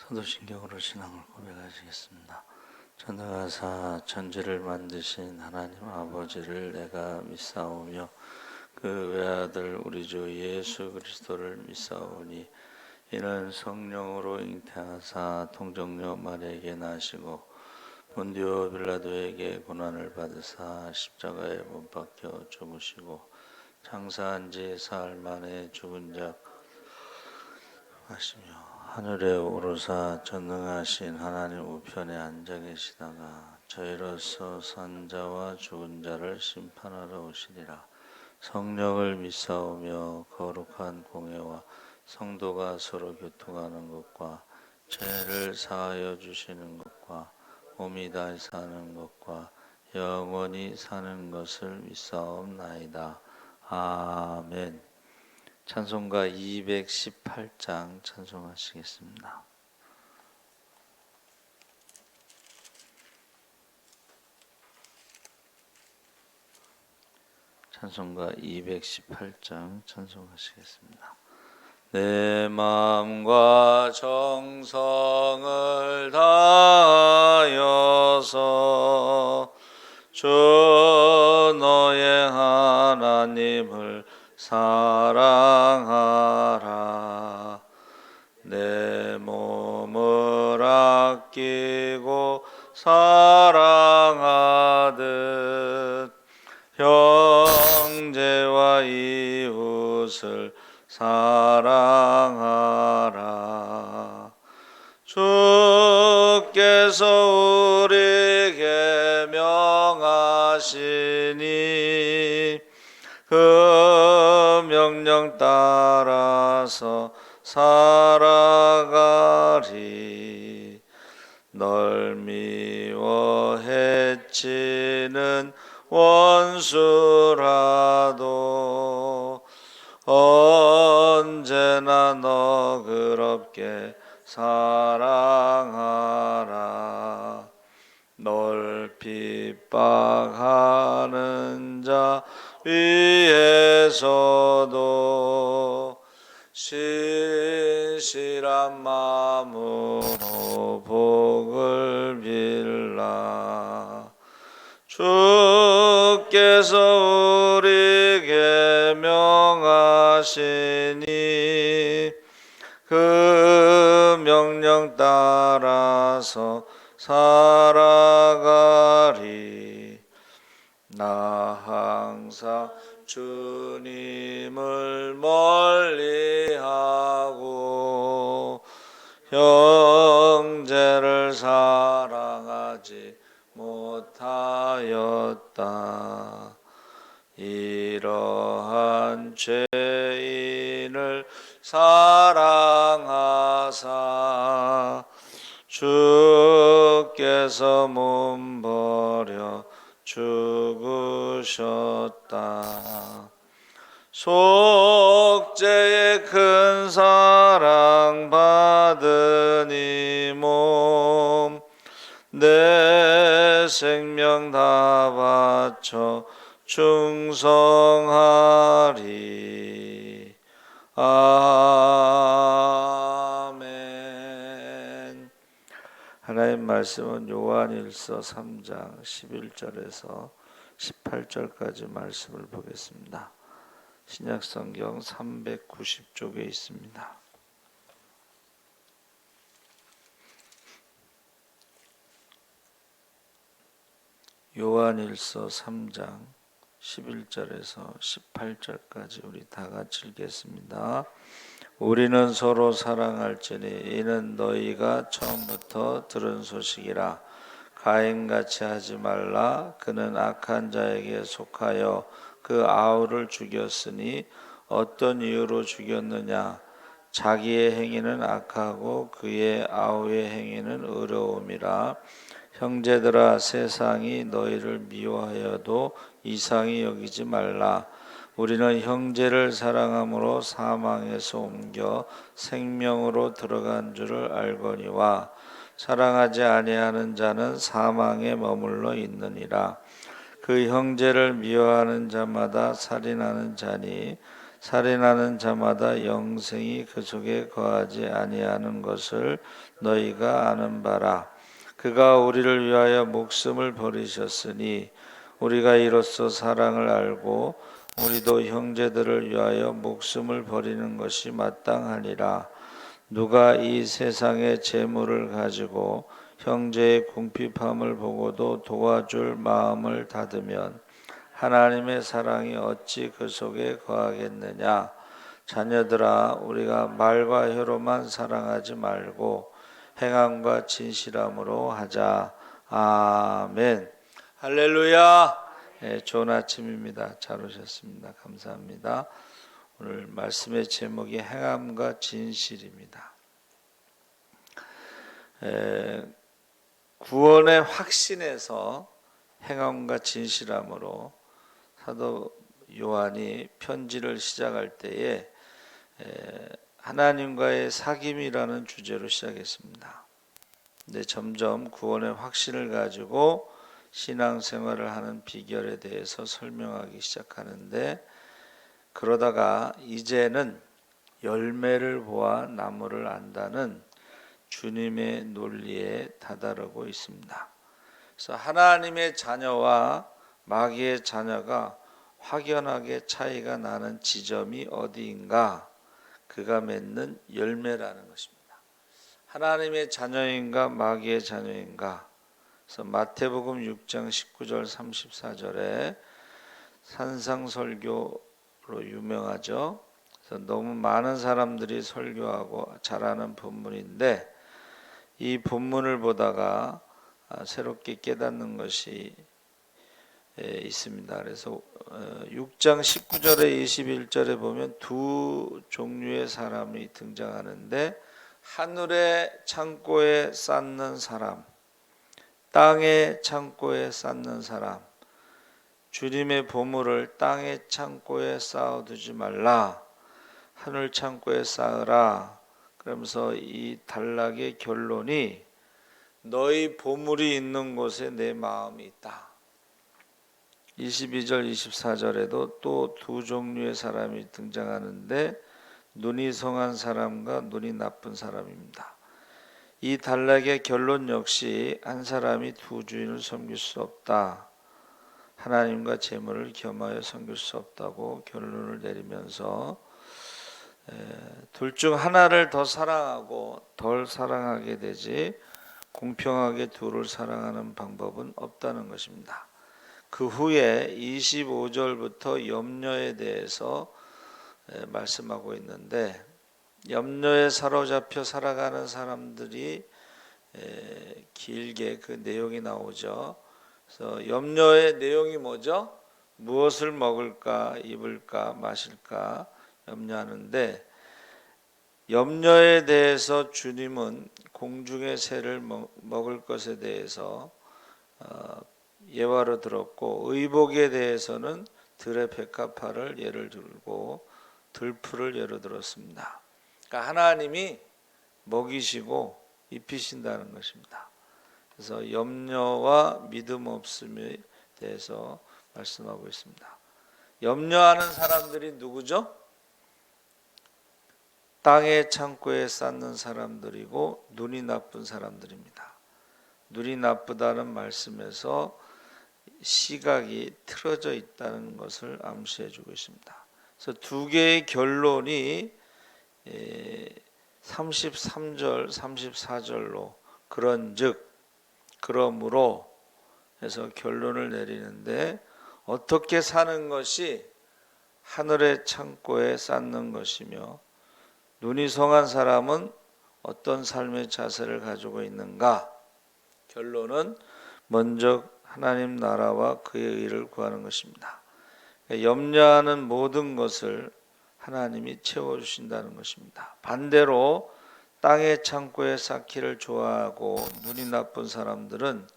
사도신경으로 신앙을 고백하시겠습니다. 전능하사 천지를 만드신 하나님 아버지를 내가 믿사오며 그 외아들 우리 주 예수 그리스도를 믿사오니 이는 성령으로 잉태하사 통정녀 마리아에게 나시고 본디오 빌라도에게 고난을 받으사 십자가에 못 박혀 죽으시고 장사한 지 사흘 만에 죽은 자 하시며 하늘에 오르사 전능하신 하나님 우편에 앉아 계시다가 저희로서 산 자와 죽은 자를 심판하러 오시리라. 성령을 믿사오며 거룩한 공회와 성도가 서로 교통하는 것과 죄를 사하여 주시는 것과 몸이 다시 사는 것과 영원히 사는 것을 믿사옵나이다. 아멘. 찬송가 218장 찬송하시겠습니다. 찬송가 218장 찬송하시겠습니다. 내 마음과 정성을 다하여서 주 너의 하나님을 사랑하라. 내 몸을 아끼고 사랑하듯 형제와 이웃을 사랑하라. 주께서 우리에게 명하시니 그 명령 따라서 살아가리. 널 미워 해치는 원수라도 언제나 너그럽게 사랑하라. 널 핍박하는 자 위에서도 신실한 마음으로 복을 빌라. 주께서 우리에게 명하시니 그 명령 따라서 살아가리. 나 항상 주님을 멀리하고 형제를 사랑하지 못하였다. 이러한 죄인을 사랑하사 주께서 몸버려 죽으셨다. 속죄의 큰 사랑 받은 이 몸 내 생명 다 바쳐 충성하리. 아멘. 하나님 말씀은 요한일서 3장 11절에서 18절까지 말씀을 보겠습니다. 신약성경 390쪽에 있습니다. 요한일서 3장 11절에서 18절까지 우리 다 같이 읽겠습니다. 우리는 서로 사랑할지니 이는 너희가 처음부터 들은 소식이라. 가인같이 하지 말라. 그는 악한 자에게 속하여 그 아우를 죽였으니 어떤 이유로 죽였느냐? 자기의 행위는 악하고 그의 아우의 행위는 의로움이라. 형제들아, 세상이 너희를 미워하여도 이상히 여기지 말라. 우리는 형제를 사랑함으로 사망에서 옮겨 생명으로 들어간 줄을 알거니와 사랑하지 아니하는 자는 사망에 머물러 있느니라. 그 형제를 미워하는 자마다 살인하는 자니 살인하는 자마다 영생이 그 속에 거하지 아니하는 것을 너희가 아는 바라. 그가 우리를 위하여 목숨을 버리셨으니 우리가 이로써 사랑을 알고 우리도 형제들을 위하여 목숨을 버리는 것이 마땅하니라. 누가 이 세상의 재물을 가지고 형제의 궁핍함을 보고도 도와줄 마음을 닫으면 하나님의 사랑이 어찌 그 속에 거하겠느냐. 자녀들아, 우리가 말과 혀로만 사랑하지 말고 행함과 진실함으로 하자. 아멘. 할렐루야. 네, 좋은 아침입니다. 잘 오셨습니다. 감사합니다. 오늘 말씀의 제목이 행함과 진실입니다. 구원의 확신에서 행함과 진실함으로 사도 요한이 편지를 시작할 때에 하나님과의 사귐이라는 주제로 시작했습니다. 근데 점점 구원의 확신을 가지고 신앙생활을 하는 비결에 대해서 설명하기 시작하는데, 그러다가 이제는 열매를 보아 나무를 안다는 주님의 논리에 다다르고 있습니다. 그래서 하나님의 자녀와 마귀의 자녀가 확연하게 차이가 나는 지점이 어디인가? 그가 맺는 열매라는 것입니다. 하나님의 자녀인가 마귀의 자녀인가? 그래서 마태복음 6장 19절 34절에 산상설교로 유명하죠. 그래서 너무 많은 사람들이 설교하고 잘하는 본문인데, 이 본문을 보다가 새롭게 깨닫는 것이 있습니다. 그래서 6장 19절에 21절에 보면 두 종류의 사람이 등장하는데, 하늘의 창고에 쌓는 사람, 땅의 창고에 쌓는 사람. 주님의 보물을 땅의 창고에 쌓아두지 말라, 하늘 창고에 쌓으라. 그러면서 이 단락의 결론이 너희 보물이 있는 곳에 내 마음이 있다. 22절 24절에도 또 두 종류의 사람이 등장하는데, 눈이 성한 사람과 눈이 나쁜 사람입니다. 이 단락의 결론 역시 한 사람이 두 주인을 섬길 수 없다, 하나님과 재물을 겸하여 섬길 수 없다고 결론을 내리면서 둘 중 하나를 더 사랑하고 덜 사랑하게 되지 공평하게 둘을 사랑하는 방법은 없다는 것입니다. 그 후에 25절부터 염려에 대해서 말씀하고 있는데, 염려에 사로잡혀 살아가는 사람들이 길게 그 내용이 나오죠. 그래서 염려의 내용이 뭐죠? 무엇을 먹을까, 입을까, 마실까 염려하는데, 염려에 대해서 주님은 공중의 새를 먹을 것에 대해서 예화로 들었고, 의복에 대해서는 들의 백합화를 예를 들고 들풀을 예로 들었습니다. 그러니까 하나님이 먹이시고 입히신다는 것입니다. 그래서 염려와 믿음 없음에 대해서 말씀하고 있습니다. 염려하는 사람들이 누구죠? 땅의 창고에 쌓는 사람들이고 눈이 나쁜 사람들입니다. 눈이 나쁘다는 말씀에서 시각이 틀어져 있다는 것을 암시해 주고 있습니다. 그래서 두 개의 결론이 33절, 34절로 그런즉, 그러므로 해서 결론을 내리는데, 어떻게 사는 것이 하늘의 창고에 쌓는 것이며 눈이 성한 사람은 어떤 삶의 자세를 가지고 있는가? 결론은 먼저 하나님 나라와 그의 의를 구하는 것입니다. 염려하는 모든 것을 하나님이 채워주신다는 것입니다. 반대로 땅의 창고에 쌓기를 좋아하고 눈이 나쁜 사람들은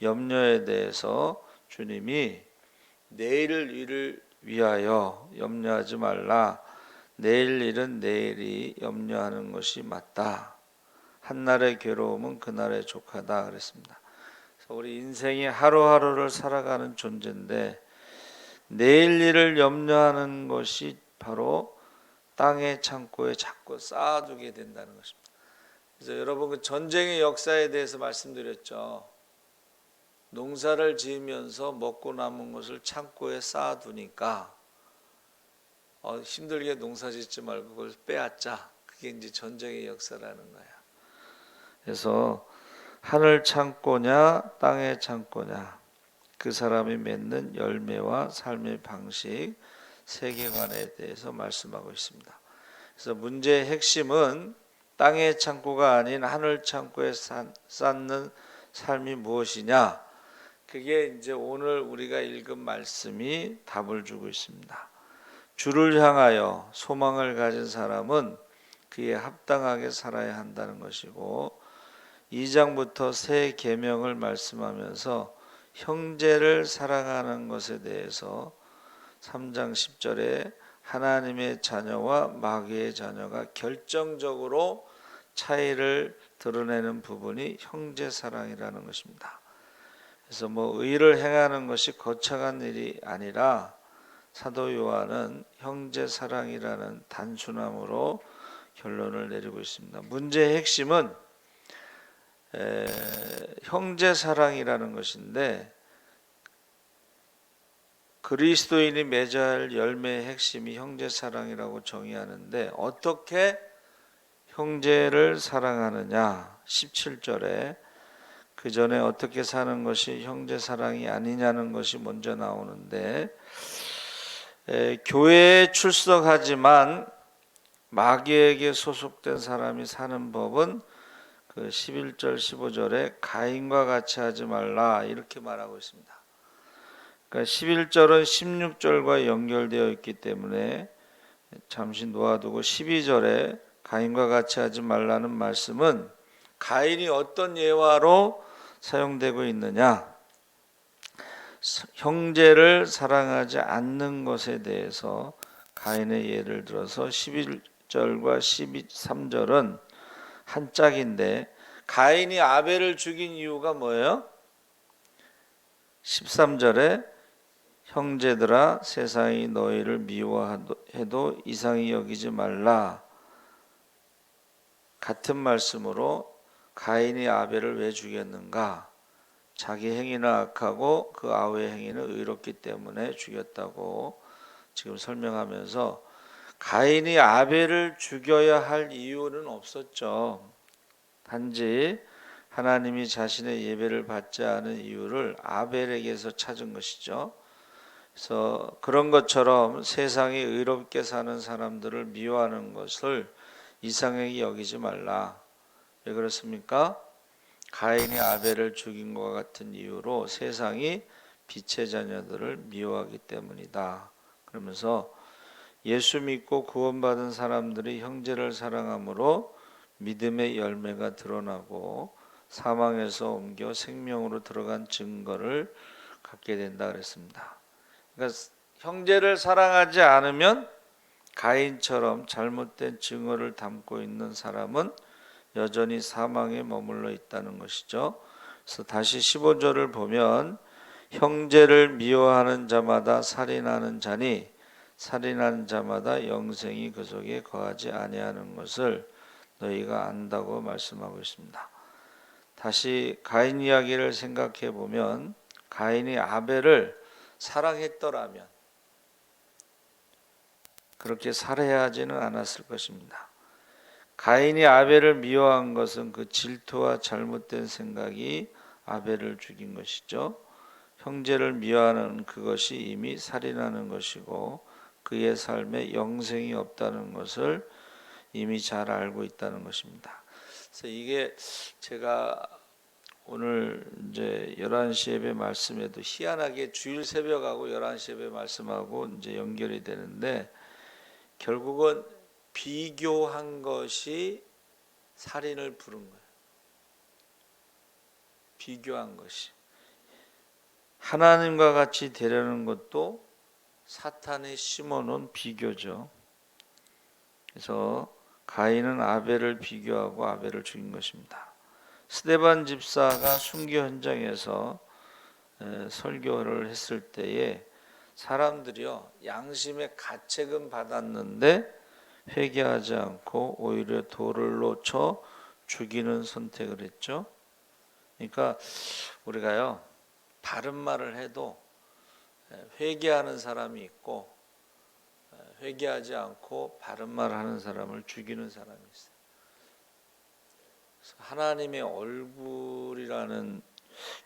염려에 대해서 주님이 내일 일을 위하여 염려하지 말라, 내일 일은 내일이 염려하는 것이 맞다, 한날의 괴로움은 그날의 족하다 그랬습니다. 그래서 우리 인생이 하루하루를 살아가는 존재인데, 내일 일을 염려하는 것이 바로 땅의 창고에 자꾸 쌓아두게 된다는 것입니다. 그래서 여러분 그 전쟁의 역사에 대해서 말씀드렸죠. 농사를 지으면서 먹고 남은 것을 창고에 쌓아두니까 힘들게 농사 짓지 말고 그걸 빼앗자. 그게 이제 전쟁의 역사라는 거야. 그래서 하늘 창고냐 땅의 창고냐, 그 사람이 맺는 열매와 삶의 방식, 세계관에 대해서 말씀하고 있습니다. 그래서 문제의 핵심은 땅의 창고가 아닌 하늘 창고에 쌓는 삶이 무엇이냐, 그게 이제 오늘 우리가 읽은 말씀이 답을 주고 있습니다. 주를 향하여 소망을 가진 사람은 그에 합당하게 살아야 한다는 것이고, 2장부터 새 계명을 말씀하면서 형제를 사랑하는 것에 대해서 3장 10절에 하나님의 자녀와 마귀의 자녀가 결정적으로 차이를 드러내는 부분이 형제 사랑이라는 것입니다. 그래서 의를 행하는 것이 거창한 일이 아니라 사도 요한은 형제 사랑이라는 단순함으로 결론을 내리고 있습니다. 문제의 핵심은 형제 사랑이라는 것인데, 그리스도인이 맺어야 할 열매의 핵심이 형제 사랑이라고 정의하는데, 어떻게 형제를 사랑하느냐, 17절에 그 전에 어떻게 사는 것이 형제 사랑이 아니냐는 것이 먼저 나오는데, 교회에 출석하지만 마귀에게 소속된 사람이 사는 법은 그 11절 15절에 가인과 같이 하지 말라 이렇게 말하고 있습니다. 그러니까 11절은 16절과 연결되어 있기 때문에 잠시 놓아두고 12절에 가인과 같이 하지 말라는 말씀은 가인이 어떤 예화로 사용되고 있느냐, 형제를 사랑하지 않는 것에 대해서 가인의 예를 들어서 11절과 13절은 한 짝인데, 가인이 아벨을 죽인 이유가 뭐예요? 13절에 형제들아 세상이 너희를 미워해도 이상히 여기지 말라, 같은 말씀으로 가인이 아벨을 왜 죽였는가? 자기 행위는 악하고 그 아우의 행위는 의롭기 때문에 죽였다고 지금 설명하면서, 가인이 아벨을 죽여야 할 이유는 없었죠. 단지 하나님이 자신의 예배를 받지 않은 이유를 아벨에게서 찾은 것이죠. 그래서 그런 것처럼 세상이 의롭게 사는 사람들을 미워하는 것을 이상하게 여기지 말라. 왜 그렇습니까? 가인이 아벨을 죽인 것과 같은 이유로 세상이 빛의 자녀들을 미워하기 때문이다. 그러면서 예수 믿고 구원받은 사람들이 형제를 사랑함으로 믿음의 열매가 드러나고 사망에서 옮겨 생명으로 들어간 증거를 갖게 된다 그랬습니다. 그러니까 형제를 사랑하지 않으면 가인처럼 잘못된 증오를 담고 있는 사람은 여전히 사망에 머물러 있다는 것이죠. 그래서 다시 15절을 보면 형제를 미워하는 자마다 살인하는 자니 살인하는 자마다 영생이 그 속에 거하지 아니하는 것을 너희가 안다고 말씀하고 있습니다. 다시 가인 이야기를 생각해 보면 가인이 아벨을 사랑했더라면 그렇게 살해야 하지는 않았을 것입니다. 가인이 아벨을 미워한 것은 그 질투와 잘못된 생각이 아벨을 죽인 것이죠. 형제를 미워하는 그것이 이미 살인하는 것이고 그의 삶에 영생이 없다는 것을 이미 잘 알고 있다는 것입니다. 그래서 이게 제가 오늘 이제 11시 예배 말씀에도 희한하게 주일 새벽하고 11시 예배 말씀하고 이제 연결이 되는데, 결국은 비교한 것이 살인을 부른 거예요. 비교한 것이. 하나님과 같이 되려는 것도 사탄이 심어놓은 비교죠. 그래서 가인은 아벨을 비교하고 아벨을 죽인 것입니다. 스데반 집사가 순교 현장에서 설교를 했을 때에 사람들이요 양심의 가책은 받았는데 회개하지 않고 오히려 돌을 쳐 죽이는 선택을 했죠. 그러니까 우리가요, 바른 말을 해도 회개하는 사람이 있고 회개하지 않고 바른 말 하는 사람을 죽이는 사람이 있어요. 하나님의 얼굴이라는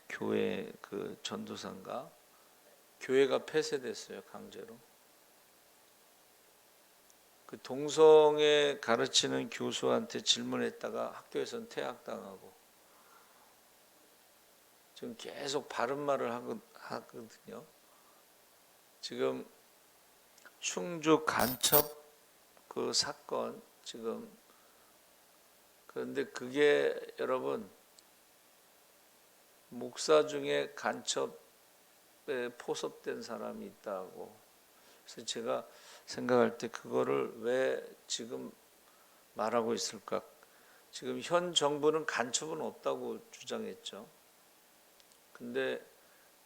교회 그 전도사인가, 교회가 폐쇄됐어요, 강제로. 그 동성애 가르치는 교수한테 질문했다가 학교에서는 퇴학당하고, 지금 계속 바른 말을 하거든요. 지금 충주 간첩 그 사건 지금, 그런데 그게 여러분, 목사 중에 간첩에 포섭된 사람이 있다고. 그래서 제가 생각할 때 그거를 왜 지금 말하고 있을까? 지금 현 정부는 간첩은 없다고 주장했죠. 근데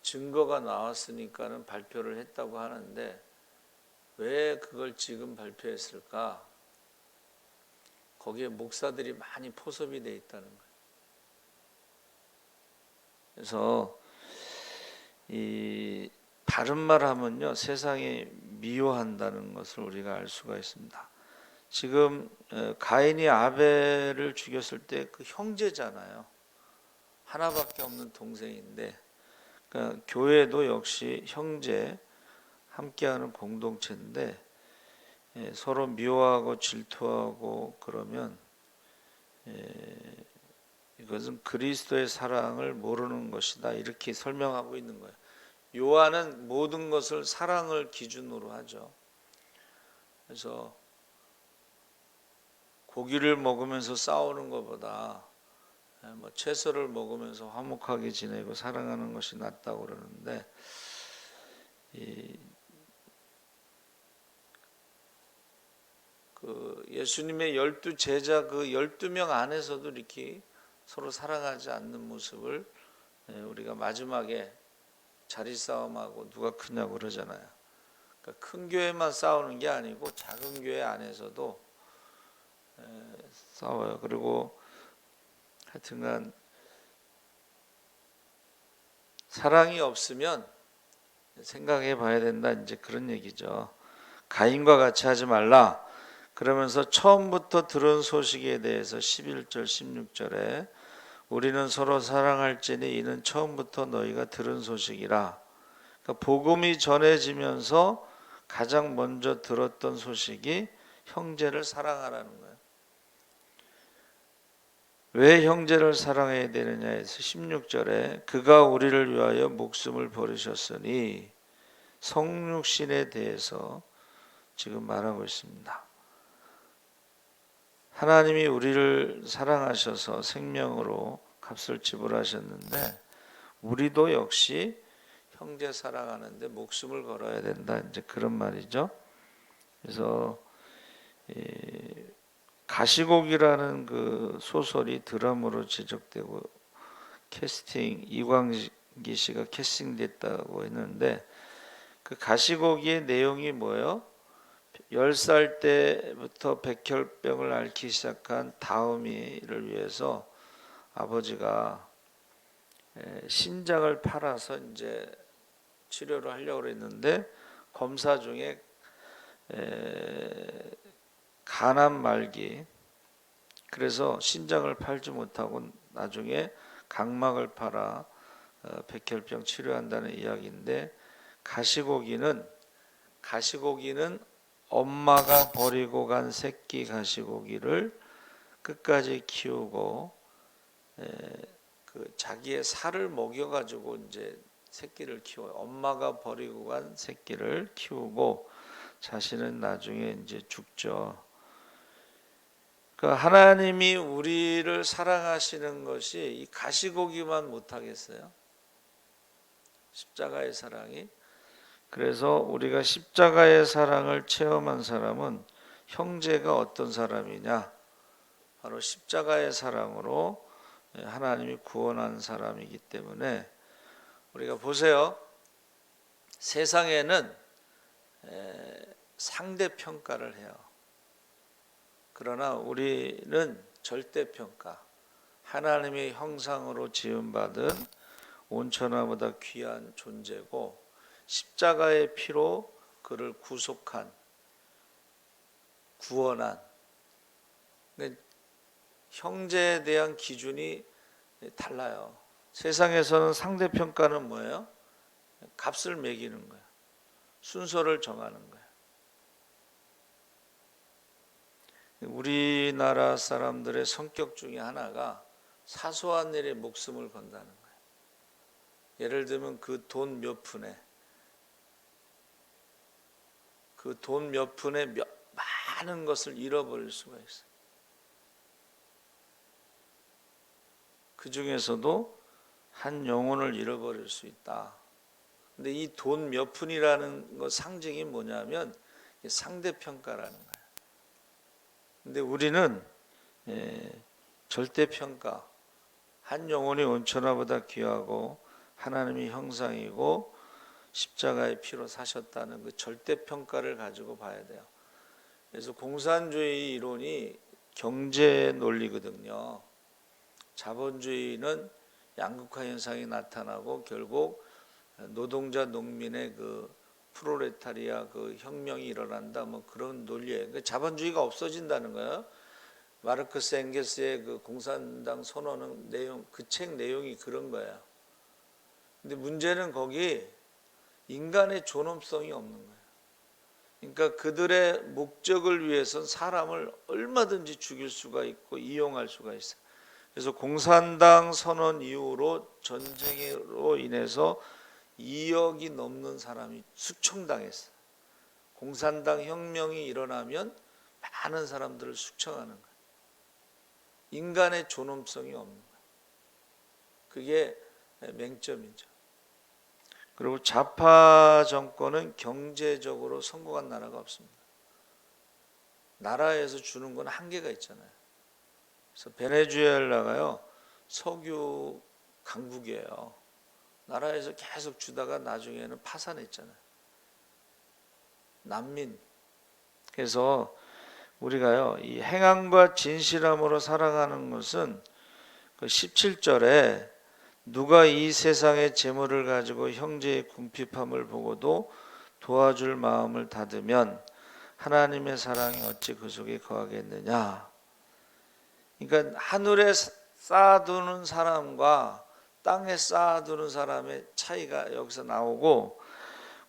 증거가 나왔으니까는 발표를 했다고 하는데 왜 그걸 지금 발표했을까? 거기에 목사들이 많이 포섭이 돼 있다는 거예요. 그래서 이 바른 말 하면요, 세상에 미워한다는 것을 우리가 알 수가 있습니다. 지금 가인이 아벨을 죽였을 때 그 형제잖아요. 하나밖에 없는 동생인데, 그러니까 교회도 역시 형제 함께하는 공동체인데 서로 미워하고 질투하고 그러면 이것은 그리스도의 사랑을 모르는 것이다, 이렇게 설명하고 있는 거예요. 요한은 모든 것을 사랑을 기준으로 하죠. 그래서 고기를 먹으면서 싸우는 것보다 채소를 먹으면서 화목하게 지내고 사랑하는 것이 낫다고 그러는데, 그 예수님의 12 제자 그 12명 안에서도 이렇게 서로 사랑하지 않는 모습을 우리가 마지막에 자리 싸움하고 누가 크냐고 그러잖아요. 그러니까 큰 교회만 싸우는 게 아니고 작은 교회 안에서도 싸워요. 그리고 하여튼간 사랑이 없으면 생각해 봐야 된다, 이제 그런 얘기죠. 가인과 같이 하지 말라. 그러면서 처음부터 들은 소식에 대해서 11절 16절에 우리는 서로 사랑할지니 이는 처음부터 너희가 들은 소식이라. 그러니까 복음이 전해지면서 가장 먼저 들었던 소식이 형제를 사랑하라는 거예요. 왜 형제를 사랑해야 되느냐 해서 16절에 그가 우리를 위하여 목숨을 버리셨으니, 성육신에 대해서 지금 말하고 있습니다. 하나님이 우리를 사랑하셔서 생명으로 값을 지불하셨는데 우리도 역시 형제 사랑하는데 목숨을 걸어야 된다, 이제 그런 말이죠. 그래서 가시곡이라는 그 소설이 드라마로 제작되고 캐스팅, 이광기 씨가 캐스팅됐다고 했는데, 그 가시곡의 내용이 뭐예요? 10살 때부터 백혈병을 앓기 시작한 다음이를 위해서 아버지가 신장을 팔아서 이제 치료를 하려고 했는데 검사 중에 간암 말기, 그래서 신장을 팔지 못하고 나중에 각막을 팔아 백혈병 치료한다는 이야기인데, 가시고기는 엄마가 버리고 간 새끼 가시고기를 끝까지 키우고 그 자기의 살을 먹여가지고 이제 새끼를 키워요. 엄마가 버리고 간 새끼를 키우고 자신은 나중에 이제 죽죠. 그러니까 하나님이 우리를 사랑하시는 것이 이 가시고기만 못하겠어요? 십자가의 사랑이. 그래서 우리가 십자가의 사랑을 체험한 사람은 형제가 어떤 사람이냐? 바로 십자가의 사랑으로 하나님이 구원한 사람이기 때문에, 우리가 보세요. 세상에는 상대평가를 해요. 그러나 우리는 절대평가, 하나님의 형상으로 지음받은 온천하보다 귀한 존재고 십자가의 피로 그를 구속한, 구원한, 형제에 대한 기준이 달라요. 세상에서는 상대평가는 뭐예요? 값을 매기는 거예요. 순서를 정하는 거예요. 우리나라 사람들의 성격 중에 하나가 사소한 일에 목숨을 건다는 거예요. 예를 들면 그 돈 몇 푼에 많은 것을 잃어버릴 수가 있어요. 그 중에서도 한 영혼을 잃어버릴 수 있다. 근데 이 돈 몇 푼이라는 것 상징이 뭐냐면 상대평가라는 거예요. 근데 우리는 절대평가, 한 영혼이 온천하보다 귀하고 하나님의 형상이고 십자가의 피로 사셨다는 그 절대평가를 가지고 봐야 돼요. 그래서 공산주의 이론이 경제 논리거든요. 자본주의는 양극화 현상이 나타나고 결국 노동자 농민의 그 프롤레타리아 그 혁명이 일어난다, 뭐 그런 논리예요. 자본주의가 없어진다는 거예요. 마르크스 엥겔스의 그 공산당 선언은 내용, 그 책 내용이 그런 거예요. 근데 문제는 거기 인간의 존엄성이 없는 거예요. 그러니까 그들의 목적을 위해선 사람을 얼마든지 죽일 수가 있고 이용할 수가 있어요. 그래서 공산당 선언 이후로 전쟁으로 인해서 2억이 넘는 사람이 숙청당했어요. 공산당 혁명이 일어나면 많은 사람들을 숙청하는 거예요. 인간의 존엄성이 없는 거예요. 그게 맹점이죠. 그리고 좌파 정권은 경제적으로 성공한 나라가 없습니다. 나라에서 주는 건 한계가 있잖아요. 그래서 베네수엘라가요, 석유 강국이에요. 나라에서 계속 주다가 나중에는 파산했잖아요. 난민. 그래서 우리가요, 이 행함과 진실함으로 살아가는 것은 그 17절에 누가 이 세상의 재물을 가지고 형제의 궁핍함을 보고도 도와줄 마음을 닫으면 하나님의 사랑이 어찌 그 속에 거하겠느냐. 그러니까 하늘에 쌓아두는 사람과 땅에 쌓아두는 사람의 차이가 여기서 나오고,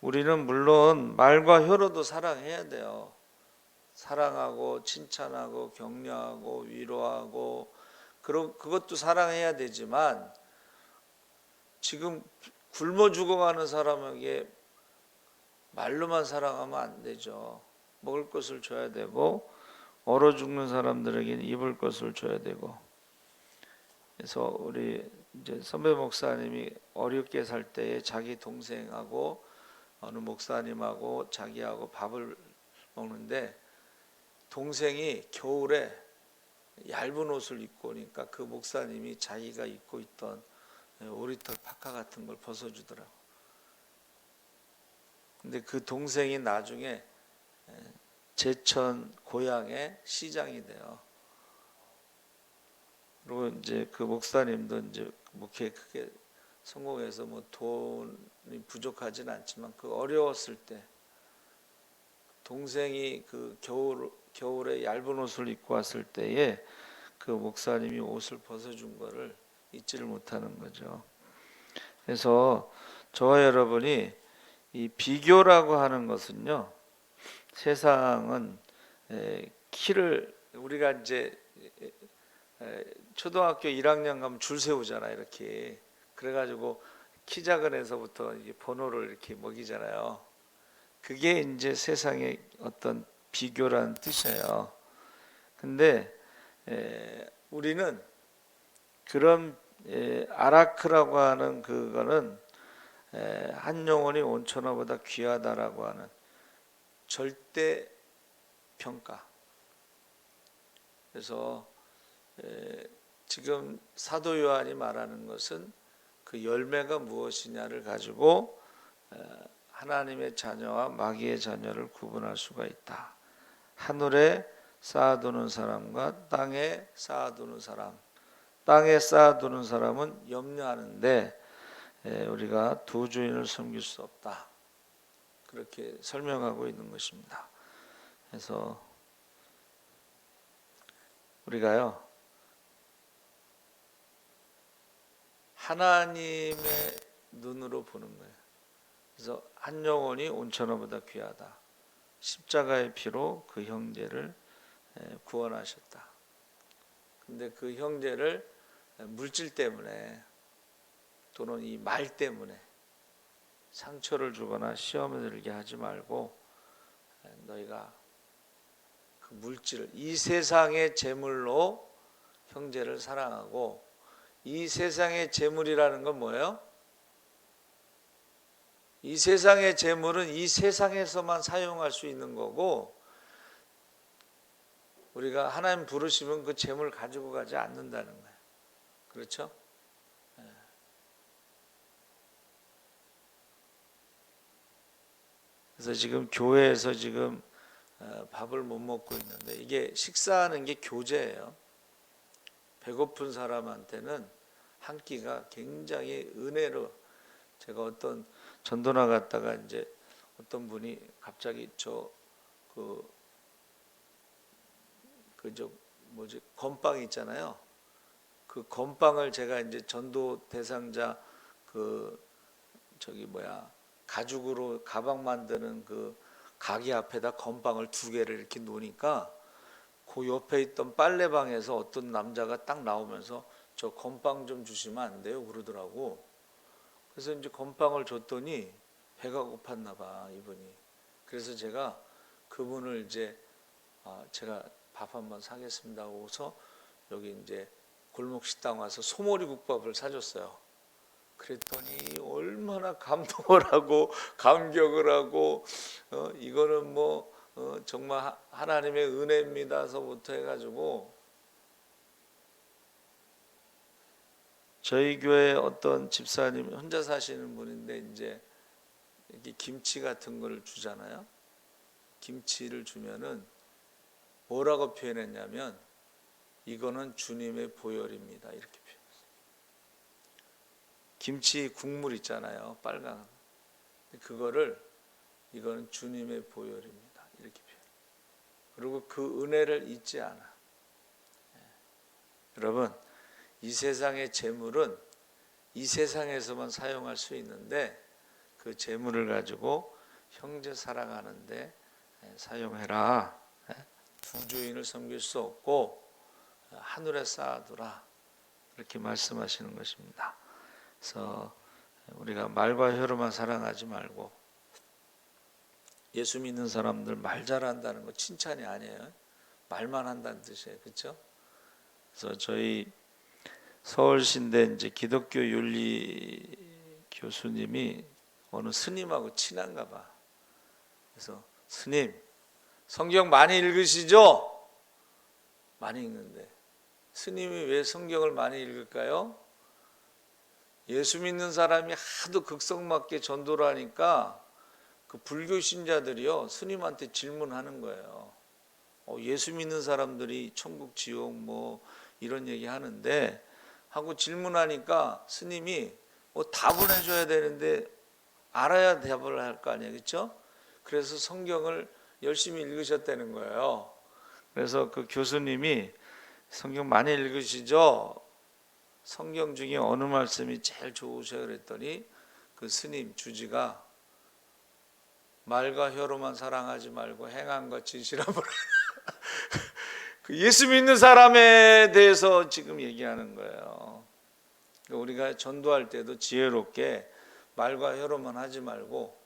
우리는 물론 말과 혀로도 사랑해야 돼요. 사랑하고 칭찬하고 격려하고 위로하고 그것도 사랑해야 되지만, 지금 굶어 죽어가는 사람에게 말로만 사랑하면 안 되죠. 먹을 것을 줘야 되고, 얼어 죽는 사람들에게는 입을 것을 줘야 되고. 그래서 우리 이제 선배 목사님이 어렵게 살 때에 자기 동생하고 어느 목사님하고 자기하고 밥을 먹는데, 동생이 겨울에 얇은 옷을 입고 오니까 그 목사님이 자기가 입고 있던 오리털 파카 같은 걸 벗어주더라고. 근데 그 동생이 나중에 제천 고향의 시장이 돼요. 그리고 이제 그 목사님도 이제 목회에 크게 성공해서 뭐 돈이 부족하진 않지만, 그 어려웠을 때 동생이 그 겨울에 얇은 옷을 입고 왔을 때에 그 목사님이 옷을 벗어준 거를 잊지를 못하는 거죠. 그래서 저와 여러분이 이 비교라고 하는 것은요, 세상은 키를, 우리가 이제 초등학교 1학년 가면 줄 세우잖아요. 이렇게 그래가지고 키 작은 애서부터 번호를 이렇게 먹이잖아요. 그게 이제 세상의 어떤 비교라는 뜻이에요. 근데 우리는 그런 아라크라고 하는 그거는 한 영혼이 온천하보다 귀하다라고 하는 절대 평가. 그래서 지금 사도 요한이 말하는 것은 그 열매가 무엇이냐를 가지고 하나님의 자녀와 마귀의 자녀를 구분할 수가 있다. 하늘에 쌓아두는 사람과 땅에 쌓아두는 사람. 땅에 쌓아두는 사람은 염려하는데 우리가 두 주인을 섬길 수 없다. 그렇게 설명하고 있는 것입니다. 그래서 우리가요, 하나님의 눈으로 보는 거예요. 그래서 한 영혼이 온천하보다 귀하다. 십자가의 피로 그 형제를 구원하셨다. 근데 그 형제를 물질 때문에 또는 이 말 때문에 상처를 주거나 시험에 들게 하지 말고 너희가 그 물질을, 이 세상의 재물로 형제를 사랑하고, 이 세상의 재물이라는 건 뭐예요? 이 세상의 재물은 이 세상에서만 사용할 수 있는 거고, 우리가 하나님 부르시면 그 재물 가지고 가지 않는다는 거예요. 그렇죠? 그래서 지금 교회에서 지금 밥을 못 먹고 있는데, 이게 식사하는 게 교제예요. 배고픈 사람한테는 한 끼가 굉장히 은혜로. 제가 어떤 전도나 갔다가 이제 어떤 분이 갑자기 건빵 있잖아요. 그 건빵을 제가 이제 전도 대상자 가죽으로 가방 만드는 그 가게 앞에다 건빵을 2개를 이렇게 놓으니까 그 옆에 있던 빨래방에서 어떤 남자가 딱 나오면서 저 건빵 좀 주시면 안 돼요? 그러더라고. 그래서 이제 건빵을 줬더니 배가 고팠나 봐, 이분이. 그래서 제가 그분을 이제 제가 밥 한번 사겠습니다 하고서 여기 이제 골목 식당 와서 소머리 국밥을 사줬어요. 그랬더니 얼마나 감동을 하고 감격을 하고 이거는 정말 하나님의 은혜입니다서부터 해가지고, 저희 교회 어떤 집사님 혼자 사시는 분인데 이제 이렇게 김치 같은 걸 주잖아요. 김치를 주면은 뭐라고 표현했냐면 이거는 주님의 보혈입니다, 이렇게 표현했어요. 김치 국물 있잖아요, 빨강. 그거를 이거는 주님의 보혈입니다, 이렇게 표현. 그리고 그 은혜를 잊지 않아. 여러분, 이 세상의 재물은 이 세상에서만 사용할 수 있는데 그 재물을 가지고 형제 사랑하는데 사용해라. 두 주인을 섬길 수 없고 하늘에 쌓아두라, 이렇게 말씀하시는 것입니다. 그래서 우리가 말과 혀로만 사랑하지 말고, 예수 믿는 사람들 말 잘한다는 거 칭찬이 아니에요. 말만 한다는 뜻이에요. 그렇죠? 그래서 저희 서울신대 이제 기독교 윤리 교수님이 어느 스님하고 친한가 봐. 그래서 스님, 성경 많이 읽으시죠? 많이 읽는데 스님이 왜 성경을 많이 읽을까요? 예수 믿는 사람이 하도 극성맞게 전도를 하니까 그 불교 신자들이요 스님한테 질문하는 거예요. 예수 믿는 사람들이 천국 지옥 이런 얘기 하는데 하고 질문하니까 스님이 답을 해줘야 되는데 알아야 답을 할 거 아니에요, 그렇죠? 그래서 성경을 열심히 읽으셨다는 거예요. 그래서 그 교수님이 성경 많이 읽으시죠? 성경 중에 어느 말씀이 제일 좋으세요? 그랬더니 그 스님 주지가 말과 혀로만 사랑하지 말고 행함과 진실함으로 그 예수 믿는 사람에 대해서 지금 얘기하는 거예요. 우리가 전도할 때도 지혜롭게 말과 혀로만 하지 말고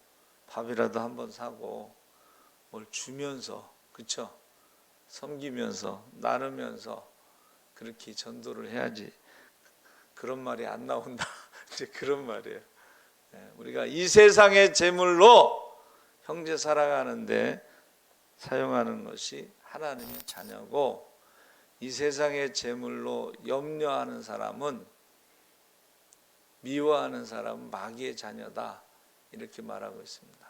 밥이라도 한번 사고 뭘 주면서, 그렇죠? 섬기면서 나누면서 그렇게 전도를 해야지. 그런 말이 안 나온다. 이제 그런 말이에요. 우리가 이 세상의 재물로 형제 사랑하는데 사용하는 것이 하나님의 자녀고, 이 세상의 재물로 염려하는 사람은, 미워하는 사람은 마귀의 자녀다, 이렇게 말하고 있습니다.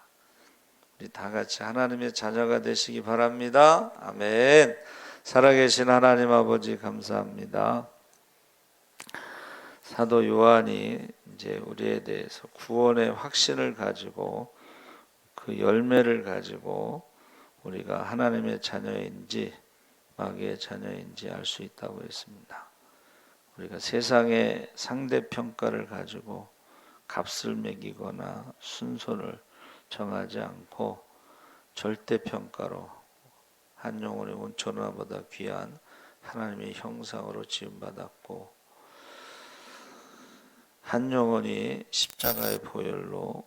우리 다 같이 하나님의 자녀가 되시기 바랍니다. 아멘. 살아계신 하나님 아버지 감사합니다. 사도 요한이 이제 우리에 대해서 구원의 확신을 가지고 그 열매를 가지고 우리가 하나님의 자녀인지 마귀의 자녀인지 알 수 있다고 했습니다. 우리가 세상의 상대평가를 가지고 값을 매기거나 순서를 정하지 않고 절대평가로 한 영혼이 온천하보다 귀한 하나님의 형상으로 지음받았고 한 영혼이 십자가의 보혈로